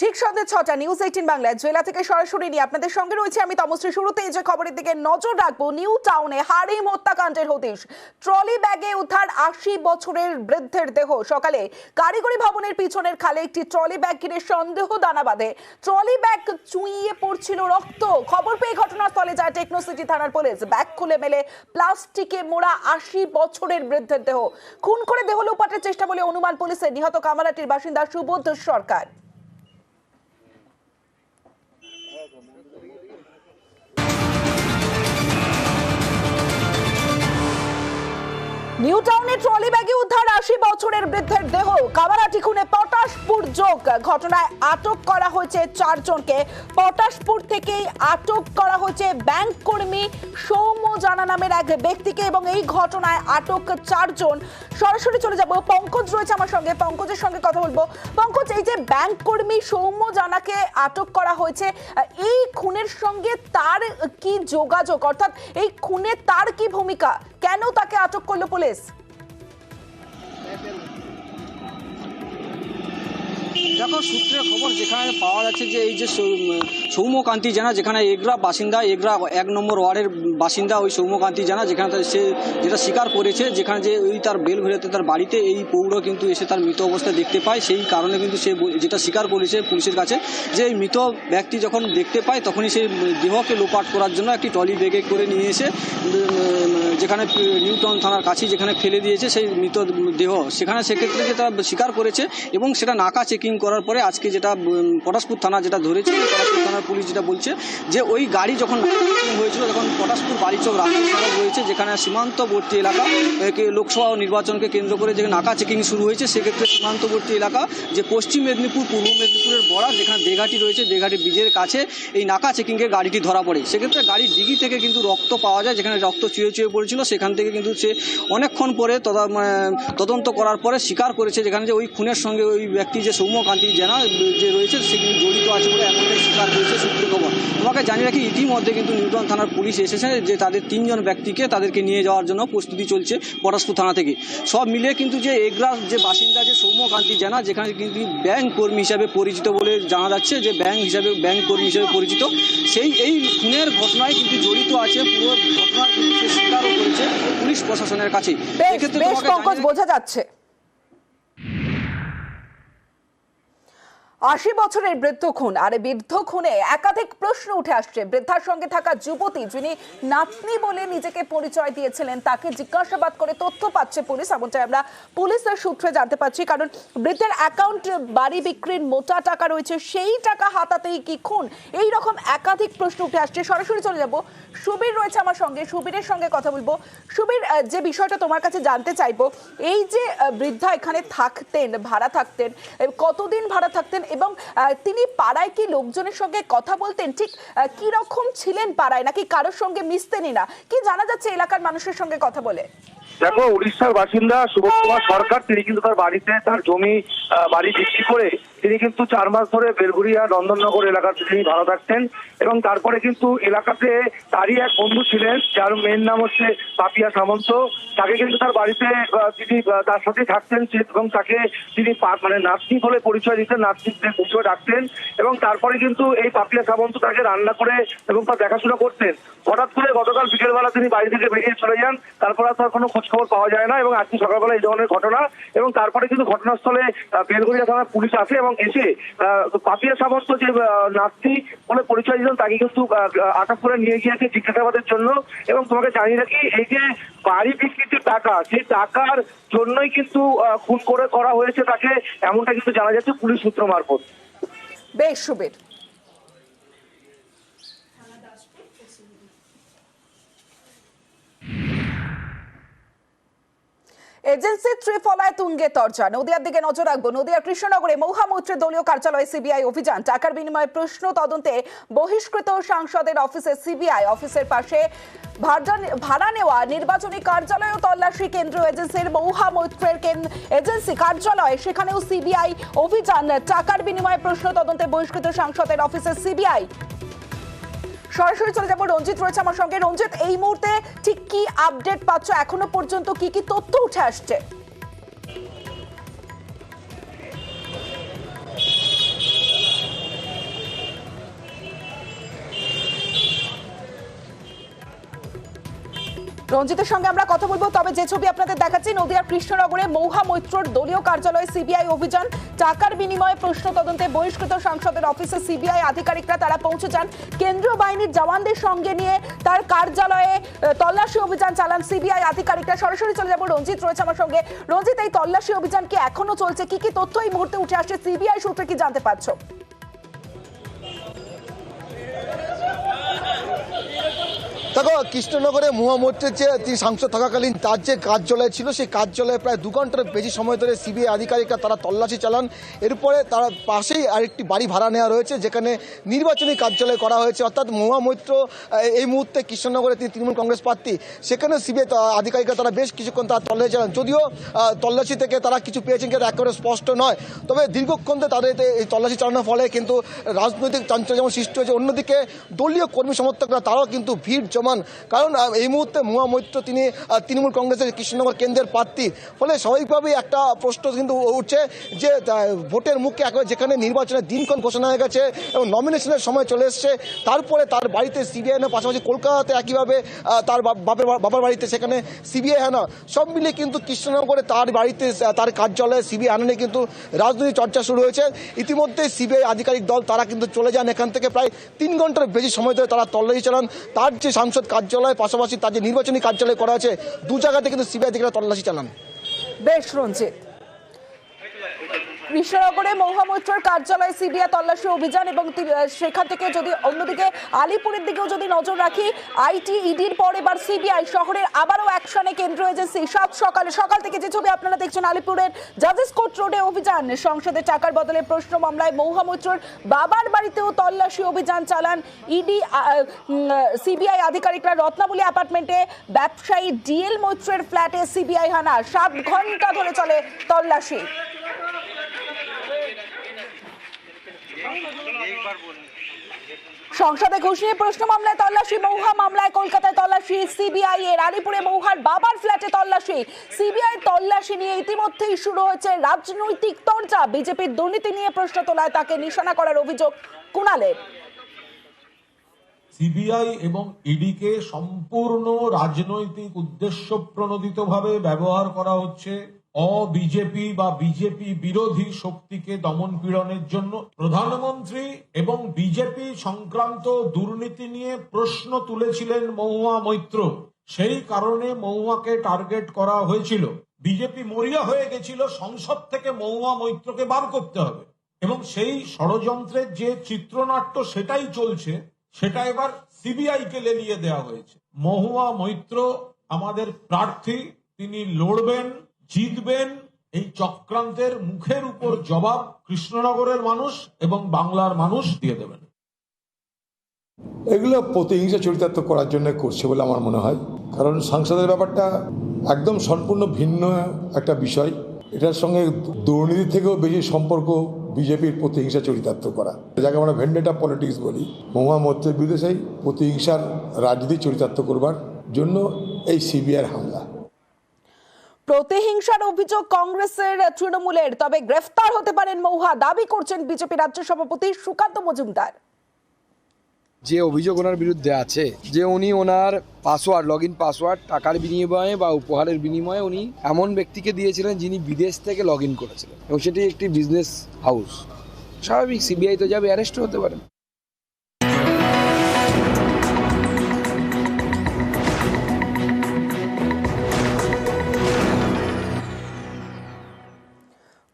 ঠিক সন্ধ্যে ৬টা নিউজ ১৮ বাংলায় জেলা থেকে সরাসরি নিয়ে আপনাদের সঙ্গে রয়েছে আমি তমশ্রী। শুরুতেই যে খবরের দিকে নজর রাখবো, নিউ টাউনে হারিম হত্যাকাণ্ডের হদিশ। ট্রলি ব্যাগে উদ্ধার ৮০ বছরের বৃদ্ধের দেহ। সকালে কারিগরি ভবনের পিছনের খালে একটি ট্রলি ব্যাগ ঘিরে সন্দেহ দানা বাঁধে। ট্রলি ব্যাগ চুইয়ে পড়ছিল রক্ত। খবর পেয়ে ঘটনাস্থলে যায় টেকনোসিটি থানার পুলিশ। ব্যাগ খুলে মেলে প্লাস্টিকে মোড়া ৮০ বছরের বৃদ্ধের দেহ। খুন করে দেহ লোপাটের চেষ্টা বলে অনুমান পুলিশের। নিহত কামারহাটির বাসিন্দা সুবোধ সরকার। নিউ টাউনে ট্রলি ব্যাগে উদ্ধার ৮০ বছরের বৃদ্ধের দেহ। কামারহাটি খুনে পটাশপুর যোগ। ঘটনায় আটক করা হয়েছে ৪ জনকে। পটাশপুর থেকেই আটক করা হয়েছে ব্যাংক কর্মী সৌম্য জানা নামের এক ব্যক্তিকে এবং এই ঘটনায় আটক ৪ জন। সরাসরি চলে যাব, পঙ্কজ রয়েছে আমার সঙ্গে, পঙ্কজের সঙ্গে কথা বলবো। পঙ্কজ, এই যে ব্যাংক কর্মী সৌম্য জানাকে আটক করা হয়েছে, এই খুনের সঙ্গে তার কি যোগাযোগ, অর্থাৎ এই খুনে তার কি ভূমিকা, কেন তাকে আটক করলো পুলিশ? দেখো, সূত্রে খবর যেখানে পাওয়া যাচ্ছে যে এই যে সৌম্যকান্তি জানা, যেখানে এগরা বাসিন্দা, এগরা ১ নম্বর ওয়ার্ডের বাসিন্দা ওই সৌম্যকান্তি জানা, যেখানে সে যেটা স্বীকার করেছে, যেখানে যে ওই তার বেলঘড়িয়াতে তার বাড়িতে এই পৌর কিন্তু এসে তার মৃত অবস্থায় দেখতে পায়। সেই কারণে কিন্তু সে যেটা স্বীকার করেছে পুলিশের কাছে যে এই মৃত ব্যক্তি যখন দেখতে পায় তখনই সেই দেহকে লোপাট করার জন্য একটি ট্রলি ব্যাগে করে নিয়ে এসে যেখানে নিউ টাউন থানার কাছেই যেখানে ফেলে দিয়েছে সেই মৃত দেহ। সেখানে সেক্ষেত্রে যেটা স্বীকার করেছে এবং সেটা নাকা চেকিং করার পরে আজকে যেটা পটাশপুর থানা যেটা ধরেছে, পটাশপুর থানার পুলিশ যেটা বলছে যে ওই গাড়ি যখন হয়েছিল তখন পটাশপুর বালিচক রাস্তা সড়ক রয়েছে, যেখানে সীমান্তবর্তী এলাকা লোকসভা নির্বাচনকে কেন্দ্র করে যে নাকা চেকিং শুরু হয়েছে, সেক্ষেত্রে সীমান্তবর্তী এলাকা যে পশ্চিম মেদিনীপুর পূর্ব মেদিনীপুরের বর্ডার যেখানে দেঘাটি রয়েছে, দেঘাটি ব্রিজের কাছে এই নাকা চেকিংয়ের গাড়িটি ধরা পড়ে। সেক্ষেত্রে গাড়ির ডিগি থেকে কিন্তু রক্ত পাওয়া যায়, যেখানে রক্ত চুয়ে চুয়ে পড়েছিল। সেখান থেকে কিন্তু সে অনেকক্ষণ পরে তদন্ত করার পরে স্বীকার করেছে যেখানে যে ওই খুনের সঙ্গে ওই ব্যক্তি যে সৌম্যকান্তি জানা যে রয়েছে সে কিন্তু জড়িত আছে বলে এমনটাই স্বীকার করেছে সূত্র খবর। তোমাকে জানিয়ে রাখি, ইতিমধ্যে কিন্তু নিউ টাউন থানার পুলিশ এসেছে যে তাদের ৩ জন ব্যক্তিকে তাদেরকে নিয়ে যাওয়ার জন্য প্রস্তুতি চলছে পটাশপুর থানা থেকে। সব মিলিয়ে কিন্তু যে এগরার যে বাসিন্দা যে সৌম্যকান্তি জানা, যেখানে কিন্তু ব্যাংক কর্মী হিসাবে পরিচিত বলে জানা যাচ্ছে, যে ব্যাংক কর্মী হিসাবে পরিচিত, সেই এই খুনের ঘটনায় কিন্তু জড়িত আছে। পুরো ঘটনা কিন্তু সে স্বীকারও করেছে পুলিশ প্রশাসনের কাছে। এক্ষেত্রে পঙ্কজ বোঝা যাচ্ছে ৮০ বছরের বৃদ্ধ খুন। আর বৃদ্ধ খুনে একাধিক প্রশ্ন উঠে আসছে। বৃদ্ধার সঙ্গে থাকা যুবতী যিনি নাতনি বলে নিজেকে পরিচয় দিয়েছিলেন, তাকে জিজ্ঞাসাবাদ করে তথ্য পাচ্ছে পুলিশ, এমনটাই আমরা পুলিশের সূত্রে জানতে পারছি। কারণ বৃদ্ধের অ্যাকাউন্টে বাড়ি বিক্রির মোটা টাকা রয়েছে, সেই টাকা হাতাতেই কি খুন, এই রকম একাধিক প্রশ্ন উঠে আসছে। সরাসরি চলে যাব, সুবীর রয়েছে আমার সঙ্গে, সুবীরের সঙ্গে কথা বলবো। সুবীর, যে বিষয়টা তোমার কাছে জানতে চাইবো, এই যে বৃদ্ধা এখানে থাকতেন, ভাড়া থাকতেন, কতদিন ভাড়া থাকতেন এবং তিনি পাড়ায় কি লোকজনের সঙ্গে কথা বলতেন, ঠিক কি রকম ছিলেন পাড়ায়, নাকি কারোর সঙ্গে মিশতেনই না, কি জানা যাচ্ছে এলাকার মানুষের সঙ্গে কথা বলে? দেখো, উড়িষ্যার বাসিন্দা সুবোধ কুমার সরকার, তিনি কিন্তু তার বাড়িতে তার জমি বাড়ি বিক্রি করে তিনি কিন্তু ৪ মাস ধরে বেলঘড়িয়া নন্দননগর এলাকাতে তিনি ভাড়া থাকতেন। এবং তারপরে কিন্তু এলাকাতে তারই এক বন্ধু ছিলেন যার মেয়ের নাম হচ্ছে পাপিয়া সামন্ত। তাকে কিন্তু তার বাড়িতে তিনি তার সাথে থাকতেন এবং তাকে তিনি মানে নাতনি বলে পরিচয় দিতেন, নাতনিতে পরিচয় ডাকতেন। এবং তারপরে কিন্তু এই পাপিয়া সামন্ত তাকে রান্না করে এবং তার দেখাশোনা করতেন। হঠাৎ করে গতকাল বিকেলবেলা তিনি বাড়ি থেকে বেরিয়ে চলে যান, তারপর আর তার কোনো খোঁজখবর পাওয়া যায় না। এবং আজকে সকালবেলা এই ধরনের ঘটনা। এবং তারপরে কিন্তু ঘটনাস্থলে বেলঘড়িয়া থানার পুলিশ আসে এবং এসে পাপিয়া সামন্ত যে নাতনি বলে পরিচয় দিতেন তাকে কিন্তু আটক করে নিয়ে গিয়েছে জিজ্ঞাসাবাদের জন্য। এবং তোমাকে জানিয়ে রাখি, এই যে বাড়ি বিক্রির যে টাকা, সেই টাকার জন্যই কিন্তু খুন করা হয়েছে তাকে, এমনটা কিন্তু জানা যাচ্ছে পুলিশ সূত্র মারফত। বেশ সুবীর। এজেন্সি ত্রিফলায় তুঙ্গে তরজা। নদিয়ার দিকে নজর রাখবো। নদিয়ার কৃষ্ণনগরে মৌহামৈত্রের দলীয় কার্যালয়ে সিবিআই অভিযান। টাকার বিনিময়ে প্রশ্ন তদন্তে বহিষ্কৃত সাংসদের অফিসে সিবিআই। অফিসের পাশে ভাড়া নেওয়া নির্বাচনী কার্যালয়েও তল্লাশি। কেন্দ্রীয় এজেন্সির মৌহামৈত্রের এজেন্সি কার্যালয়, সেখানেও সিবিআই অভিযান। টাকার বিনিময়ে প্রশ্ন তদন্তে বহিষ্কৃত সাংসদের অফিসে সিবিআই। সরাসরি চলে যাবো, রঞ্জিত রয়েছে আমার সঙ্গে। রঞ্জিত, এই মুহূর্তে ঠিক কি আপডেট পাচ্ছ, এখনো পর্যন্ত কি কি তথ্য উঠে আসছে? রঞ্জিতের সঙ্গে আমরা কথা বলবো, তবে যে ছবি আপনাদের দেখাচ্ছি, নদিয়ার কৃষ্ণনগরে মৌহা মৈত্রর দলীয় কার্যালয়ে সিবিআই অভিযান। টাকার বিনিময়ে প্রশ্ন তদন্তে বহিষ্কৃত সাংসদের অফিসে সিবিআই আধিকারিকরা তারা পৌঁছে যান। কেন্দ্রীয় বাহিনীর জওয়ানদের সঙ্গে নিয়ে তার কার্যালয়ে তল্লাশি অভিযান চালান সিবিআই আধিকারিকরা। সরাসরি চলে যাবো, রঞ্জিত রয়েছে আমার সঙ্গে। রঞ্জিত, এই তল্লাশি অভিযান কি এখনো চলছে? কি কি তথ্য এই মুহূর্তে উঠে আসছে সিবিআই সূত্রে, কি জানতে পারছো? দেখো, কৃষ্ণনগরে মহুয়া মৈত্রের যে তিনি সাংসদ থাকাকালীন তার যে কার্যালয় ছিল, সেই কার্যালয়ে প্রায় 2 ঘন্টার বেশি সময় ধরে সিবিআই আধিকারিকরা তারা তল্লাশি চালান। এরপরে তারা পাশেই আরেকটি বাড়ি ভাড়া নেওয়া রয়েছে, যেখানে নির্বাচনী কার্যালয় করা হয়েছে। অর্থাৎ মহুয়া মৈত্র এই মুহূর্তে কৃষ্ণনগরে তিনি তৃণমূল কংগ্রেস প্রার্থী, সেখানে সিবিআই আধিকারিকরা তারা বেশ কিছুক্ষণ তারা তল্লাশি চালান। যদিও তল্লাশি থেকে তারা কিছু পেয়েছেন কিন্তু একেবারে স্পষ্ট নয়, তবে দীর্ঘক্ষণ ধরে তাদের এই তল্লাশি চালানোর ফলে কিন্তু রাজনৈতিক চাঞ্চল্য যেমন সৃষ্টি হয়েছে, অন্যদিকে দলীয় কর্মী সমর্থকরা তারাও কিন্তু ভিড় জমান। কারণ এই মুহূর্তে মহুয়া মৈত্র তিনি তৃণমূল কংগ্রেসের কৃষ্ণনগর কেন্দ্রের প্রার্থী, ফলে স্বাভাবিকভাবেই একটা প্রশ্ন কিন্তু উঠছে যে ভোটের মুখে একেবারে যেখানে নির্বাচনের দিনক্ষণ ঘোষণা হয়ে গেছে এবং নমিনেশনের সময় চলে এসছে, তারপরে তার বাড়িতে সিবিআই না, পাশাপাশি কলকাতাতে একইভাবে তার বাবার বাড়িতে সেখানে সিবিআই আনা, সব মিলিয়ে কিন্তু কৃষ্ণনগরে তার বাড়িতে তার কার্যালয়ে সিবিআই আনা নিয়ে কিন্তু রাজনৈতিক চর্চা শুরু হয়েছে। ইতিমধ্যে সিবিআই আধিকারিক দল তারা কিন্তু চলে যান এখান থেকে। প্রায় 3 ঘন্টার বেশি সময় ধরে তারা তল্লাশি চালান। তার যে সাংসদ কার্যালয়, পাশাপাশি তার যে নির্বাচনী কার্যালয় করা আছে, 2 জায়গাতে কিন্তু সিবিআই আধিকারিকরা তল্লাশি চালান। বেশ রঞ্জিত, কৃষ্ণনগরে মহুয়া মৈত্রর কার্যালয়ে সিবিআই তল্লাশি অভিযান, এবং সেখান থেকে যদি অন্যদিকে আলিপুরের দিকেও যদি নজর রাখি, আইটি ইডির পর এবার সিবিআই শহরের আবারও অ্যাকশনে কেন্দ্র এজেন্সি। সকাল থেকে যে ছবি আপনারা দেখছেন, আলিপুরের জাজেস কোর্ট রোডে অভিযান। সংসদে টাকার বদলে প্রশ্ন মামলায় মহুয়া মৈত্রর বাবার বাড়িতেও তল্লাশি অভিযান চালান ইডি সিবিআই আধিকারিকরা। রত্নাবলী অ্যাপার্টমেন্টে ব্যবসায়ী ডিএল মৈত্রের ফ্ল্যাটে সিবিআই হানা। 7 ঘন্টা ধরে চলে তল্লাশি। সংসদে ঘুষ নিয়ে প্রশ্ন মামলায় তল্লাশি, মহুয়া মামলায় কলকাতায় তল্লাশি সিবিআই এর। আলিপুরে মহুয়ার বাবার ফ্ল্যাটে তল্লাশি। সিবিআই তল্লাশি নিয়ে ইতিমধ্যেই শুরু হয়েছে রাজনৈতিক চর্চা। বিজেপির দুর্নীতি নিয়ে প্রশ্ন তোলায় তাকে নিশানা করার অভিযোগ কুণালের। সিবিআই এবং ইডিকে সম্পূর্ণ রাজনৈতিক উদ্দেশ্য প্রণোদিতভাবে ব্যবহার করা হচ্ছে অবিজেপি বা বিজেপি বিরোধী শক্তিকে দমন পীড়নের জন্য। প্রধানমন্ত্রী এবং বিজেপি সংক্রান্ত দুর্নীতি নিয়ে প্রশ্ন তুলেছিলেন মহুয়া মৈত্র, সেই কারণে মহুয়াকে টার্গেট করা হয়েছিল। বিজেপি মরিয়া হয়ে গেছিল সংসদ থেকে মহুয়া মৈত্রকে বার করতে হবে, এবং সেই ষড়যন্ত্রের যে চিত্রনাট্য সেটাই চলছে, সেটা এবার সিবিআই কে লেলিয়ে দেওয়া হয়েছে। মহুয়া মৈত্র আমাদের প্রার্থী, তিনি লড়বেন, জিতবেন। এই চক্রান্তের মুখের উপর জবাব কৃষ্ণনগরের মানুষ এবং বাংলার মানুষ দিয়ে দেবেন। এগুলো প্রতিহিংসা চরিতার্থ করার জন্য করছে বলে আমার মনে হয়, কারণ সাংসদের ব্যাপারটা একদম সম্পূর্ণ ভিন্ন একটা বিষয়। এটার সঙ্গে দুর্নীতি থেকেও বেশি সম্পর্ক বিজেপির প্রতিহিংসা চরিতার্থ করা, যাকে আমরা ভেন্ডেটা পলিটিক্স বলি। মহুয়া মৈত্রের বিরুদ্ধে সেই প্রতিহিংসার রাজনীতি চরিতার্থ করবার জন্য এই সিবিআইয়ের হামলা। প্রতিহিংসার অভিযোগ কংগ্রেসের, তৃণমূলের, তবে গ্রেফতার হতে পারেন মহুয়া, দাবি করছেন বিজেপি রাজ্য সভাপতি সুকান্ত মজুমদার। যে অভিযোগ ওনার বিরুদ্ধে আছে, যে উনি ওনার পাসওয়ার্ড, লগ ইন পাসওয়ার্ড টাকার বিনিময়ে বা উপহারের বিনিময়ে উনি এমন ব্যক্তিকে দিয়েছিলেন যিনি বিদেশ থেকে লগ ইন করেছিলেন, এবং সেটি একটি বিজনেস হাউস। স্বাভাবিক, সিবিআই তো যাবে, অ্যারেস্ট হতে পারেন।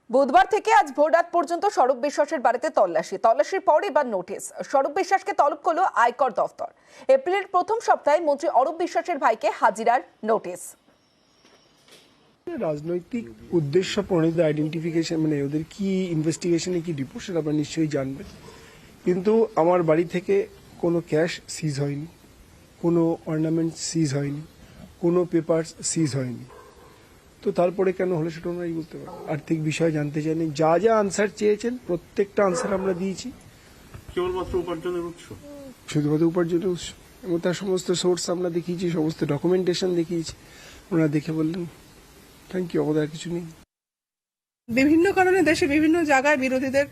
বুধবার থেকে আজ ভোররাত পর্যন্ত স্বরূপ বিশ্বাসের বাড়িতে তল্লাশির পর এবার নোটিশ। স্বরূপ বিশ্বাসকে তলব করলো আয়কর দফতর। এপ্রিলের প্রথম সপ্তাহে মন্ত্রী অরূপ বিশ্বাসের ভাইকে হাজিরার নোটিশ। রাজনৈতিক উদ্দেশ্য প্রণীত আইডেন্টিফিকেশন, মানে ওদের কি ইনভেস্টিগেশনে কি রিপোর্ট সেটা আপনারা নিশ্চয়ই জানবেন। কিন্তু আমার বাড়ি থেকে কোনো ক্যাশ সিজ হয়নি, কোনো অর্নামেন্ট সিজ হয়নি, কোনো পেপারস সিজ হয়নি। তো তারপরে কেন হলো সেটা ওনারাই বলতে পারেন। আর্থিক বিষয় জানতে চাইনি, যা যা আনসার চেয়েছেন প্রত্যেকটা আনসার আমরা দিয়েছি। কেবলমাত্র উপার্জনের উৎস, শুধুমাত্র উপার্জনের উৎস, এবং তার সমস্ত সোর্স আমরা দেখিয়েছি, সমস্ত ডকুমেন্টেশন দেখিয়েছি। ওনারা দেখে বললেন থ্যাংক ইউ, আমাদের আর কিছু নেই। বিভিন্ন কারণে দেশে বিভিন্ন জায়গায় বিরোধীদের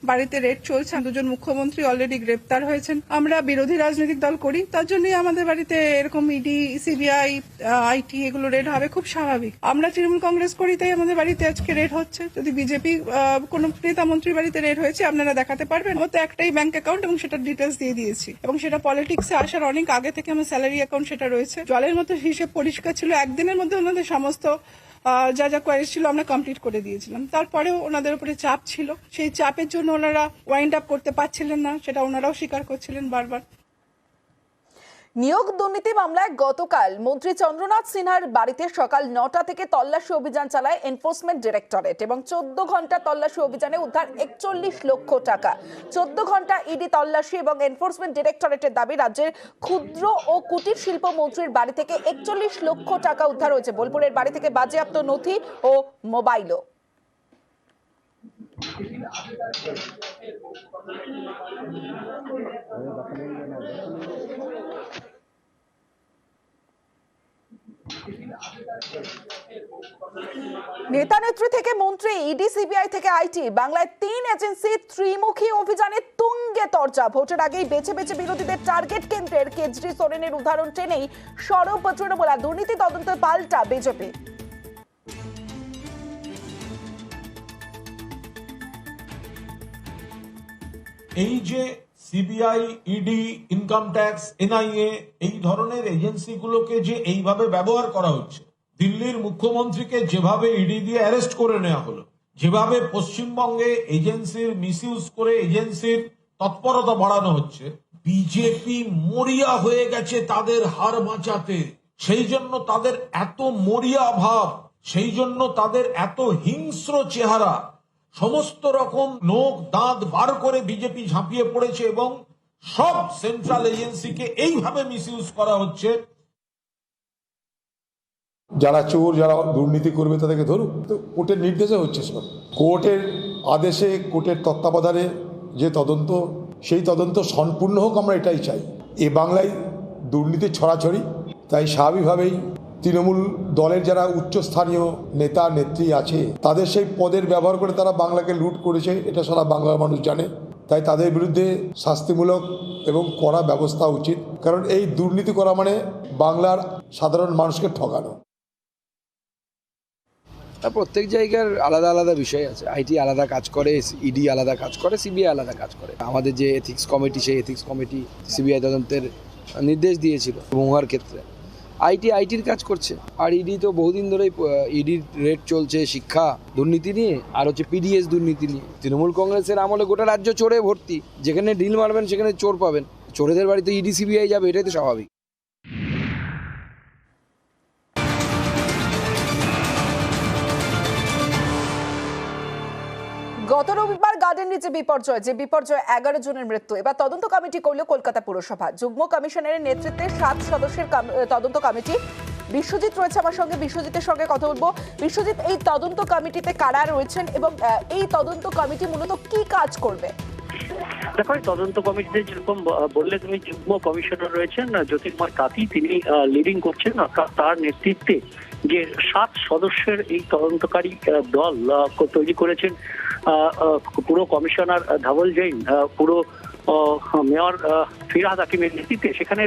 বাড়িতে রেড চলছে। দুজন মুখ্যমন্ত্রী অলরেডি গ্রেপ্তার হয়েছেন। আমরা বিরোধী রাজনৈতিক দল করি, তার জন্যই আমাদের বাড়িতে এরকম ইডি, সিবিআই, আইটি এগুলো রেড হবে, খুব স্বাভাবিক। আমরা তৃণমূল কংগ্রেস করি, তাই আমাদের বাড়িতে আজকে রেড হচ্ছে। যদি বিজেপি কোনো নেতা মন্ত্রীর বাড়িতে রেড হয়েছে আপনারা দেখাতে পারবেন? আমার তো একটাই ব্যাংক অ্যাকাউন্ট এবং সেটার ডিটেলস দিয়ে দিয়েছি, এবং সেটা পলিটিক্সে আসার অনেক আগে থেকে আমার স্যালারি অ্যাকাউন্ট সেটা রয়েছে। জলের মতো হিসেব পরিষ্কার ছিল। একদিনের মধ্যে ওনাদের সমস্ত যা যা কোয়ারিজ ছিল আমরা কমপ্লিট করে দিয়েছিলাম। তারপরেও ওনাদের উপরে চাপ ছিল, সেই চাপের জন্য ওনারা ওয়াইন্ড আপ করতে পারছিলেন না, সেটা ওনারাও স্বীকার করছিলেন বারবার। নিয়োগ দুর্নীতি মামলায় গতকাল মন্ত্রী চন্দ্রনাথ সিনহার বাড়িতে সকাল 9টা থেকে তল্লাশি অভিযান চালায় এনফোর্সমেন্ট ডিরেক্টরেট এবং 14 ঘন্টা তল্লাশি অভিযানে উদ্ধার 41 লক্ষ টাকা। 14 ঘন্টা ইডি তল্লাশি এবং এনফোর্সমেন্ট ডিরেক্টরেটের দাবি রাজ্যের ক্ষুদ্র ও কুটির শিল্প মন্ত্রীর বাড়ি থেকে 41 লক্ষ টাকা উদ্ধার হয়েছে। বোলপুরের বাড়ি থেকে বাজেয়াপ্ত নথি ও মোবাইলও। নেতা নেত্রী থেকে মন্ত্রী, ইডি, সিবিআই থেকে আইটি, বাংলায় 3 এজেন্সি ত্রিমুখী অভিযানে তুঙ্গে তরজা। ভোটের আগেই বেছে বেছে বিরোধীদের টার্গেট কেন্দ্রের কেজরি সোরেনের উদাহরণ টেনেই সরব তৃণমূল। দুর্নীতি তদন্ত পাল্টা বিজেপি। এই যে CBI, ED, income tax, NIA এই ধরনের এজেন্সিগুলোকে যে এইভাবে ব্যবহার করা হচ্ছে, দিল্লির মুখ্যমন্ত্রীকে যেভাবে ইডি দিয়ে অ্যারেস্ট করে নেওয়া হলো, যেভাবে পশ্চিমবঙ্গে এজেন্সির মিসইউজ করে এজেন্সির তৎপরতা বাড়ানো হচ্ছে, বিজেপি মরিয়া হয়ে গেছে তাদের হার বাঁচাতে। সেই জন্য তাদের এত মরিয়া ভাব, সেই জন্য তাদের এত হিংস্র চেহারা, সমস্ত রকম নোক দাঁত বার করে বিজেপি ঝাঁপিয়ে পড়েছে এবং সব সেন্ট্রাল এজেন্সিকে এইভাবে মিসইউজ করা হচ্ছে। যারা চোর, যারা দুর্নীতি করবে তাদেরকে ধরুক, তো কোর্টের নির্দেশে হচ্ছে সব। কোর্টের আদেশে, কোর্টের তত্ত্বাবধানে যে তদন্ত, সেই তদন্ত সম্পূর্ণ হোক, আমরা এটাই চাই। এ বাংলায় দুর্নীতির ছড়াছড়ি, তাই স্বাভাবিকভাবেই তৃণমূল দলের যারা উচ্চস্থানীয় নেতা নেত্রী আছে তাদের সেই পদের ব্যবহার করে তারা বাংলাকে লুট করেছে, এটা সারা বাংলার মানুষ জানে। তাই তাদের বিরুদ্ধে শাস্তিমূলক এবং কড়া ব্যবস্থা উচিত, কারণ এই দুর্নীতি করা মানে বাংলার সাধারণ মানুষকে ঠকানো। প্রত্যেক জায়গার আলাদা আলাদা বিষয় আছে। আইটি আলাদা কাজ করে, ইডি আলাদা কাজ করে, সিবিআই আলাদা কাজ করে। আমাদের যে এথিক্স কমিটি, সেই এথিক্স কমিটি সিবিআই তদন্তের নির্দেশ দিয়েছিল মহুয়ার ক্ষেত্রে। আইটির কাজ করছে, আর ইডি তো বহুদিন ধরেই ইডির রেট চলছে শিক্ষা দুর্নীতি নিয়ে, আর হচ্ছে পিডিএস দুর্নীতি নিয়ে। তৃণমূল কংগ্রেসের আমলে গোটা রাজ্য চোরে ভর্তি, যেখানে ডিল মারবেন সেখানে চোর পাবেন। চোরেদের বাড়িতে ইডি, সিবিআই যাবে, এটাই তো স্বাভাবিক। গত রবিবার গার্ডেন নিচে বিপর্যয়, যে বিপর্যয় 11 জনের মৃত্যু। এবার তদন্ত কমিটি করল কলকাতা পুরসভা। যুগ্ম কমিশনারের নেতৃত্বে 7 সদস্যের তদন্ত কমিটি। বিশ্বজিৎ রয়েছে আমার সঙ্গে, বিশ্বজিতের সঙ্গে কথা বলবো। বিশ্বজিৎ, এই তদন্ত কমিটিতে কারা রয়েছেন এবং এই তদন্ত কমিটি মূলত কি কাজ করবে? দেখো, তদন্ত কমিটিতে যেরকম বললে তুমি, যুগ্ম কমিশনার রয়েছেন জ্যোতির্ময় তাঁতি, তিনি লিডিং করছেন। তার নেতৃত্বে যে 7 সদস্যের এই তদন্তকারী দল তৈরি করেছেন পুরো কমিশনার ধবল জৈন, পুরো মেয়র ফিরহাদ হাকিমের নেতৃত্বে। সেখানে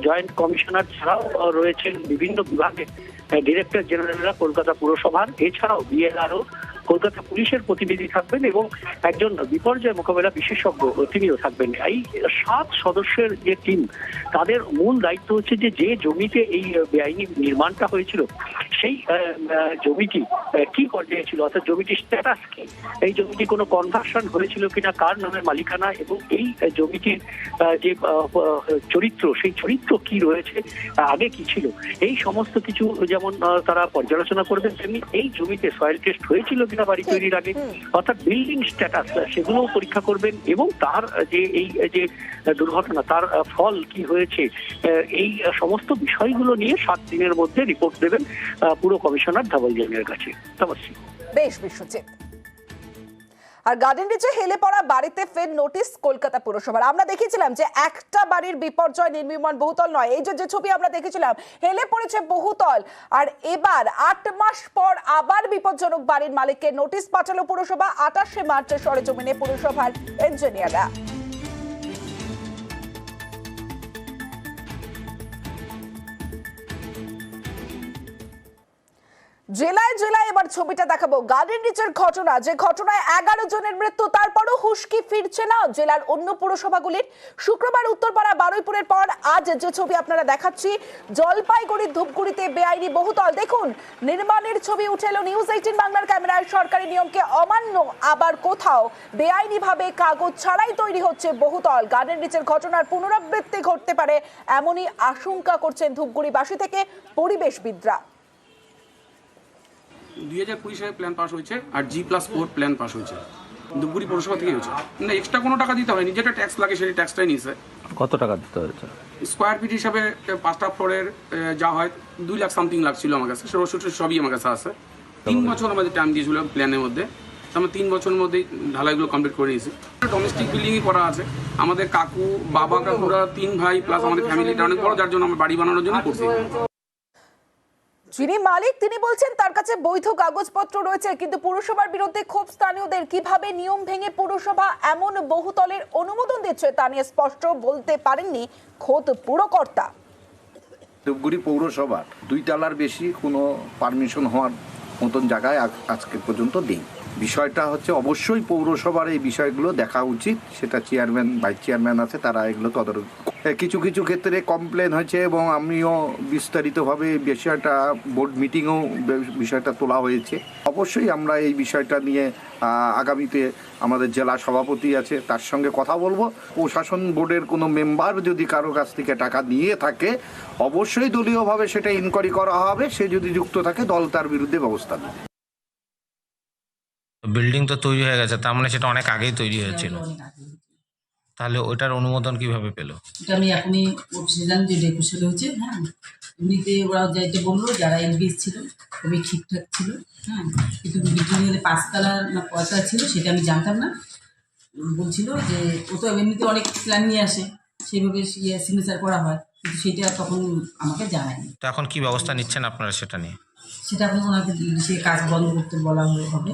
জয়েন্ট কমিশনার ছাড়াও রয়েছেন বিভিন্ন বিভাগের ডিরেক্টর জেনারেলরা কলকাতা পুরসভার, এছাড়াও বিএলআরও, কলকাতা পুলিশের প্রতিনিধি থাকবেন এবং একজন বিপর্যয় মোকাবেলা বিশেষজ্ঞ তিনিও থাকবেন। এই 7 সদস্যের যে টিম, তাদের মূল দায়িত্ব হচ্ছে যে জমিতে এই বেআইনি নির্মাণটা হয়েছিল সেই জমিটি কি পর্যায়ে ছিল, অর্থাৎ জমিটির স্ট্যাটাস কি, এই জমিটি কোনো কনভার্সন হয়েছিল কিনা, কার নামে মালিকানা, এবং এই জমিটির যে চরিত্র, সেই চরিত্র কি রয়েছে, আগে কি ছিল, এই সমস্ত কিছু যেমন তারা পর্যালোচনা করবেন, তেমনি এই জমিতে সয়েল টেস্ট হয়েছিল কিনা বাড়ি তৈরির আগে, অর্থাৎ বিল্ডিং স্ট্যাটাস, সেগুলোও পরীক্ষা করবেন এবং তার যে এই যে দুর্ঘটনা, তার ফল কি হয়েছে, এই সমস্ত বিষয়গুলো নিয়ে 7 দিনের মধ্যে রিপোর্ট দেবেন পুরো কমিশনার ধবল জৈনের কাছে। বেশ বিশ্বজিৎ। আর গার্ডেন রিচে হেলে পড়া বাড়িতে ফের নোটিশ কলকাতা পুরসভার। আমরা দেখেছিলাম যে একটা বাড়ির বিপর্যয় নির্মীয়মান বহুতল নয়, এই যে ছবি আমরা দেখেছিলাম হেলে পড়েছে বহুতল। আর এবার 8 মাস পর আবার বিপজ্জনক বাড়ির মালিককে নোটিশ পাঠালো পুরসভা। 28শে মার্চ সরেজমিনে পুরসভার ইঞ্জিনিয়াররা। জেলায় জেলায় এবার ছবিটা দেখাবো। গার্ডেন রিচের ঘটনা, যে ঘটনায় 11 জনের মৃত্যু, তারপরও হুঁশকি ফিরছে না জেলার অন্য পুরসভাগুলির। শুক্রবার উত্তরপাড়া বারুইপুরের পর আজ যে ছবি আপনারা দেখাচ্ছি, জলপাইগুড়ির ধূপগুড়িতে বেআইনি বহুতল। দেখুন নির্মাণের ছবি উঠে এলো নিউজ 18 বাংলার ক্যামেরায়। সরকারি নিয়মকে অমান্য, আবার কোথাও বেআইনি ভাবে কাগজ ছাড়াই তৈরি হচ্ছে বহুতল। গার্ডেন রিচের ঘটনার পুনরাবৃত্তি ঘটতে পারে এমনই আশঙ্কা করছেন ধূপগুড়িবাসী থেকে পরিবেশবিদরা। 2020 সালে প্ল্যান পাস হয়েছে আর G+4 প্ল্যান পাস হয়েছে, ধূপগুড়ি পৌরসভা থেকে হয়েছে। না এক্সট্রা কোনো টাকা দিতে হয়নি, যেটা ট্যাক্স লাগে সেই ট্যাক্সটাই নিয়েছে। কত টাকা দিতে হয়েছে? স্কোয়ার ফিট হিসাবে 5টা ফ্লোরের যা হয় 2 লাখ সামথিং লাগছিল আমার কাছে, সবই আমার কাছে আছে। 3 বছর আমাদের টাইম দিয়েছিল প্ল্যানের মধ্যে, আমরা 3 বছরের মধ্যেই ঢালাইগুলো কমপ্লিট করে নিয়েছি। ডোমেস্টিক বিল্ডিংই করা আছে। আমাদের কাকু বাবা কাকুরা 3 ভাই প্লাস আমাদের ফ্যামিলিটা অনেক বড়, যার জন্য আমরা বাড়ি বানানোর জন্য করছি। যিনি মালিক তিনি বলছেন তার কাছে বৈধ কাগজপত্র রয়েছে, কিন্তু পুরসভার বিরুদ্ধে ক্ষোভ স্থানীয়দের। কিভাবে নিয়ম ভেঙে পুরসভা এমন বহুতলের অনুমোদন দিচ্ছে তা নিয়ে স্পষ্ট বলতে পারেননি খোদ পুরকর্তা। ধূপগুড়ি পৌরসভার 2 তলার বেশি কোনো পারমিশন হওয়ার মতন জায়গায় আজকে পর্যন্ত নেই। বিষয়টা হচ্ছে অবশ্যই পৌরসভার এই বিষয়গুলো দেখা উচিত, সেটা চেয়ারম্যান ভাইস চেয়ারম্যান আছে, তারা এগুলো তদারক। কিছু কিছু ক্ষেত্রে কমপ্লেন হয়েছে এবং আমিও বিস্তারিতভাবে বিষয়টা বোর্ড মিটিংয়েও বিষয়টা তোলা হয়েছে। অবশ্যই আমরা এই বিষয়টা নিয়ে আগামীতে আমাদের জেলা সভাপতি আছে তার সঙ্গে কথা বলবো। প্রশাসন বোর্ডের কোনো মেম্বার যদি কারো কাছ থেকে টাকা নিয়ে থাকে অবশ্যই দলীয়ভাবে সেটা ইনকোয়ারি করা হবে, সে যদি যুক্ত থাকে দল তার বিরুদ্ধে ব্যবস্থা নেবে। বিল্ডিং তো তৈরি হয়ে গেছে, তার মানে সেটা অনেক আগেই তৈরি হয়েছিল, তাহলে ওইটার অনুমোদন কিভাবে পেল? এটা আমি এখনই বলছিলাম যে ডেপুটেশন হয়েছে। হ্যাঁ, এমনিতে ওরা যাইতে বললো যারা এনবিএস ছিল খুবই ঠিকঠাক ছিল। হ্যাঁ, কিন্তু বিল্ডিংয়ের 5 তলা না 5 তলা ছিল সেটা আমি জানতাম না। বলছিল যে ও তো এমনিতে অনেক প্ল্যান নিয়ে আসে, সেইভাবে সিগনেচার করা হয়, কিন্তু সেটা তখন আমাকে জানায়নি। তো এখন কি ব্যবস্থা নিচ্ছেন আপনারা সেটা নিয়ে? সেটা এখন ওনাকে সে কাজ বন্ধ করতে বলা হবে।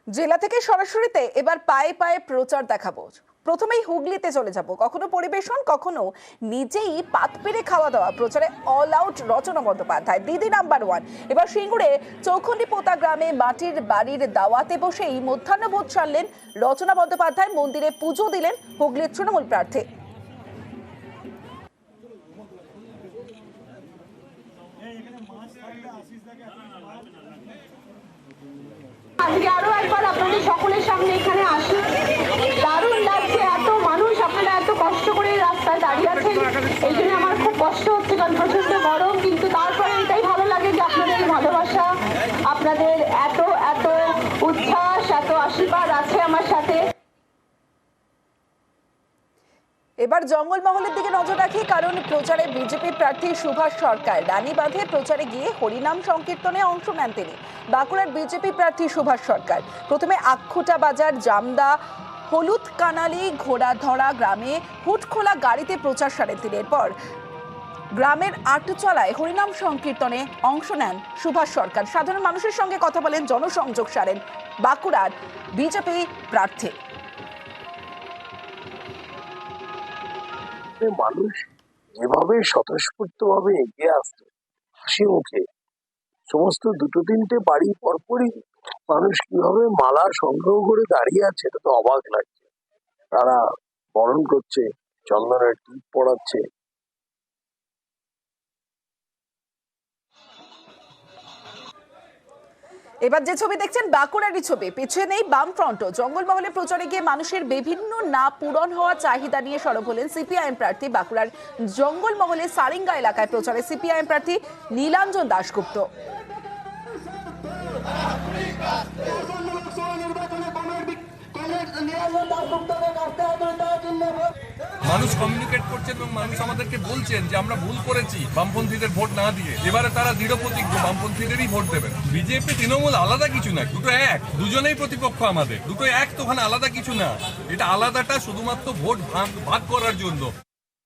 জেলা থেকে সরাসরিতে এবার পায়ে পায়ে প্রচার দেখাবো। প্রথমেই হুগলিতে চলে যাব, কখনো পরিবেশন কখনো নিজেই পাত পেরে খাওয়া দাওয়া। প্রচারে অল আউট রচনা বন্দ্যোপাধ্যায়, দিদি নাম্বার 1। এবার সিঙ্গুরে চৌখন্ডি পোতা গ্রামে মাটির বাড়ির দাওয়াতে বসেই মধ্যাহ্নভোজ সারলেন রচনা বন্দ্যোপাধ্যায়। মন্দিরে পুজো দিলেন হুগলির তৃণমূল প্রার্থী। আজকে আরো একবার আপনাদের সকলের সামনে এখানে আসি, দারুণ লাগছে। এত মানুষ, আপনারা এত কষ্ট করে রাস্তায় দাঁড়িয়ে আছেন, এই জন্য আমার খুব কষ্ট হচ্ছে, কারণ প্রচন্ড গরম। কিন্তু তারপরে এটাই ভালো লাগে যে আপনাদের ভালোবাসা, আপনাদের এত এত উচ্ছ্বাস, এত আশীর্বাদ আছে আমার সাথে। এবার জঙ্গলমহলের দিকে নজর রাখি, কারণ প্রচারে বিজেপি প্রার্থী সুভাষ সরকার রানীবাঁধে প্রচারে গিয়ে হরিনাম সংকীর্তনে অংশ নেন তিনি। বাঁকুড়ার বিজেপি প্রার্থী সুভাষ সরকার প্রথমে আক্ষুটা বাজার, জামদা, হলুদ কানালি, ঘোড়াধরা গ্রামে হুটখোলা গাড়িতে প্রচার সারেন তিনি। এরপর গ্রামের আটচলায় হরিনাম সংকীর্তনে অংশ নেন সুভাষ সরকার। সাধারণ মানুষের সঙ্গে কথা বলেন, জনসংযোগ সারেন বাঁকুড়ার বিজেপি প্রার্থী। মানুষ যেভাবে স্বতঃস্ফূর্তভাবে এগিয়ে আসছে হাসি মুখে, সমস্ত 2-3টে বাড়ি পরপরই মানুষ কিভাবে মালা সংগ্রহ করে দাঁড়িয়ে আছে, এটা তো অবাক লাগছে। তারা বরণ করছে, চন্দনের টিপ পড়াচ্ছে। এবার যে ছবি দেখছেন বাঁকুড়ারই ছবি, পিছিয়ে নেই বামফ্রন্ট। জঙ্গলমহলে প্রচারে গিয়ে মানুষের বিভিন্ন না পূরণ হওয়া চাহিদা নিয়ে সরব হলেন সিপিআইএম প্রার্থী। বাঁকুড়ার জঙ্গলমহলে সারিঙ্গা এলাকায় প্রচারে সিপিআইএম প্রার্থী নীলাঞ্জন দাশগুপ্ত। মানুষ কমিউনিকেট করছেন এবং মানুষ আমাদেরকে বলছেন যে আমরা ভুল করেছি বামপন্থীদের ভোট না দিয়ে। এবারে তারা দৃঢ় প্রতিজ্ঞ বামপন্থীদেরই ভোট দেবেন। বিজেপি তৃণমূল আলাদা কিছু না, দুটো এক, দুজনেই প্রতিপক্ষ আমাদের, দুটো এক, তো ওখানে আলাদা কিছু না। এটা আলাদাটা শুধুমাত্র ভোট ভাগ করার জন্য।